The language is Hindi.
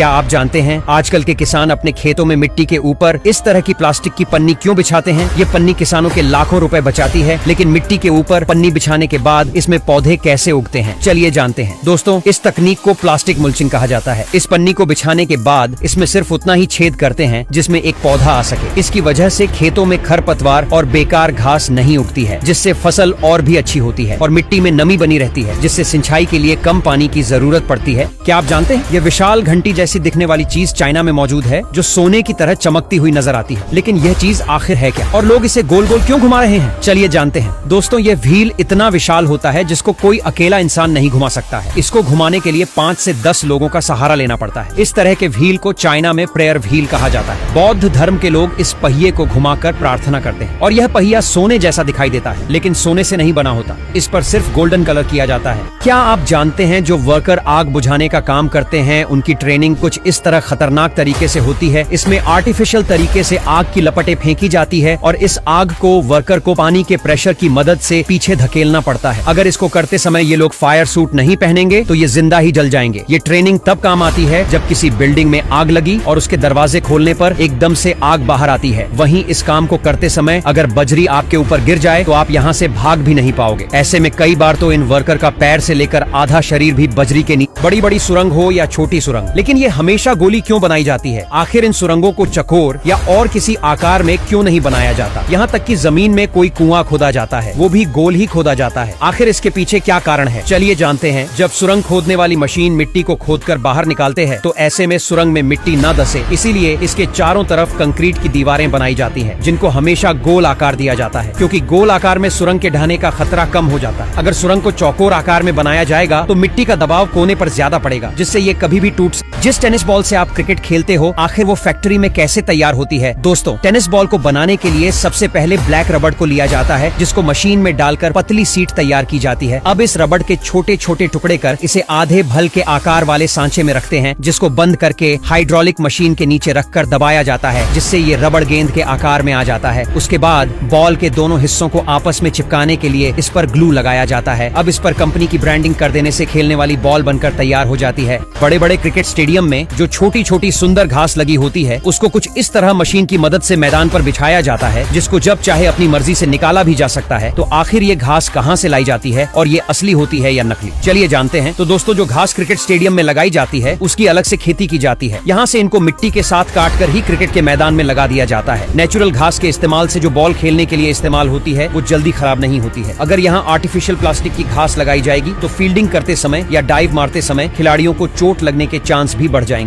क्या आप जानते हैं आजकल के किसान अपने खेतों में मिट्टी के ऊपर इस तरह की प्लास्टिक की पन्नी क्यों बिछाते हैं? ये पन्नी किसानों के लाखों रुपए बचाती है, लेकिन मिट्टी के ऊपर पन्नी बिछाने के बाद इसमें पौधे कैसे उगते हैं, चलिए जानते हैं। दोस्तों, इस तकनीक को प्लास्टिक मल्चिंग कहा जाता है। इस पन्नी को बिछाने के बाद इसमें सिर्फ उतना ही छेद करते हैं जिसमें एक पौधा आ सके। इसकी वजह से खेतों में खरपतवार और बेकार घास नहीं उगती है, जिससे फसल और भी अच्छी होती है और मिट्टी में नमी बनी रहती है, जिससे सिंचाई के लिए कम पानी की जरूरत पड़ती है। क्या आप जानते हैं ये विशाल घंटी जैसी दिखने वाली चीज चाइना में मौजूद है, जो सोने की तरह चमकती हुई नजर आती है। लेकिन यह चीज आखिर है क्या और लोग इसे गोल गोल क्यों घुमा रहे हैं? चलिए जानते हैं। दोस्तों, ये व्हील इतना विशाल होता है जिसको कोई अकेला इंसान नहीं घुमा सकता है। इसको घुमाने के लिए 5 से 10 लोगों का सहारा लेना पड़ता है। इस तरह के व्हील को चाइना में प्रेयर व्हील कहा जाता है। बौद्ध धर्म के लोग इस पहिए को घुमाकर प्रार्थना करते हैं और यह पहिया सोने जैसा दिखाई देता है, लेकिन सोने से नहीं बना होता। इस पर सिर्फ गोल्डन कलर किया जाता है। क्या आप जानते हैं जो वर्कर आग बुझाने का काम करते हैं उनकी ट्रेनिंग कुछ इस तरह खतरनाक तरीके से होती है? इसमें आर्टिफिशियल तरीके से आग की लपटें फेंकी जाती है और इस आग को वर्कर को पानी के प्रेशर की मदद से पीछे धकेलना पड़ता है। अगर इसको करते समय ये लोग फायर सूट नहीं पहनेंगे तो ये जिंदा ही जल जाएंगे। ये ट्रेनिंग तब काम आती है जब किसी बिल्डिंग में आग लगी और उसके दरवाजे खोलने पर एकदम से आग बाहर आती है। वहीं इस काम को करते समय अगर बजरी आपके ऊपर गिर जाए तो आप यहाँ से भाग भी नहीं पाओगे। ऐसे में कई बार तो इन वर्कर का पैर से लेकर आधा शरीर भी बजरी के नीचे, बड़ी बड़ी सुरंग हो या छोटी सुरंग। लेकिन ये हमेशा गोली क्यों बनाई जाती है? आखिर इन सुरंगों को चकोर या और किसी आकार में क्यों नहीं बनाया जाता? यहाँ तक कि जमीन में कोई कुआं खोदा जाता है, वो भी गोल ही खोदा जाता है। आखिर इसके पीछे क्या कारण है? चलिए जानते हैं। जब सुरंग खोदने वाली मशीन मिट्टी को खोदकर बाहर निकालते हैं तो ऐसे में सुरंग में मिट्टी न धसे, इसीलिए इसके चारों तरफ कंक्रीट की दीवारें बनाई जाती हैं, जिनको हमेशा गोल आकार दिया जाता है, क्योंकि गोल आकार में सुरंग के ढहने का खतरा कम हो जाता है। अगर सुरंग को चौकोर आकार में बनाया जाएगा तो मिट्टी का दबाव कोने पर ज्यादा पड़ेगा, जिससे ये कभी भी टूट। जिस टेनिस बॉल से आप क्रिकेट खेलते हो, आखिर वो फैक्ट्री में कैसे तैयार होती है? दोस्तों, टेनिस बॉल को बनाने के लिए सबसे पहले ब्लैक रबड़ को लिया जाता है, जिसको मशीन में डालकर पतली सीट तैयार की जाती है। अब इस रबड़ के छोटे छोटे टुकड़े कर इसे आधे भल के आकार वाले सांचे में रखते हैं, जिसको बंद करके हाइड्रोलिक मशीन के नीचे रखकर दबाया जाता है, जिससे ये रबड़ गेंद के आकार में आ जाता है। उसके बाद बॉल के दोनों हिस्सों को आपस में चिपकाने के लिए इस पर ग्लू लगाया जाता है। अब इस पर कंपनी की ब्रांडिंग कर देने से खेलने वाली बॉल बनकर तैयार हो जाती है। बड़े बड़े क्रिकेट स्टेडियम में जो छोटी छोटी सुंदर घास लगी होती है, उसको कुछ इस तरह मशीन की मदद से मैदान पर बिछाया जाता है, जिसको जब चाहे अपनी मर्जी से निकाला भी जा सकता है। तो आखिर ये घास कहाँ से लाई जाती है और ये असली होती है या नकली? चलिए जानते हैं। तो दोस्तों, जो घास क्रिकेट स्टेडियम में लगाई जाती है उसकी अलग से खेती की जाती है। यहाँ से इनको मिट्टी के साथ काट कर ही क्रिकेट के मैदान में लगा दिया जाता है। नेचुरल घास के इस्तेमाल से जो बॉल खेलने के लिए इस्तेमाल होती है वो जल्दी खराब नहीं होती है। अगर यहाँ आर्टिफिशियल प्लास्टिक की घास लगाई जाएगी तो फील्डिंग करते समय या डाइव मारते समय खिलाड़ियों को चोट लगने के चांस भी बढ़ जाएंगे।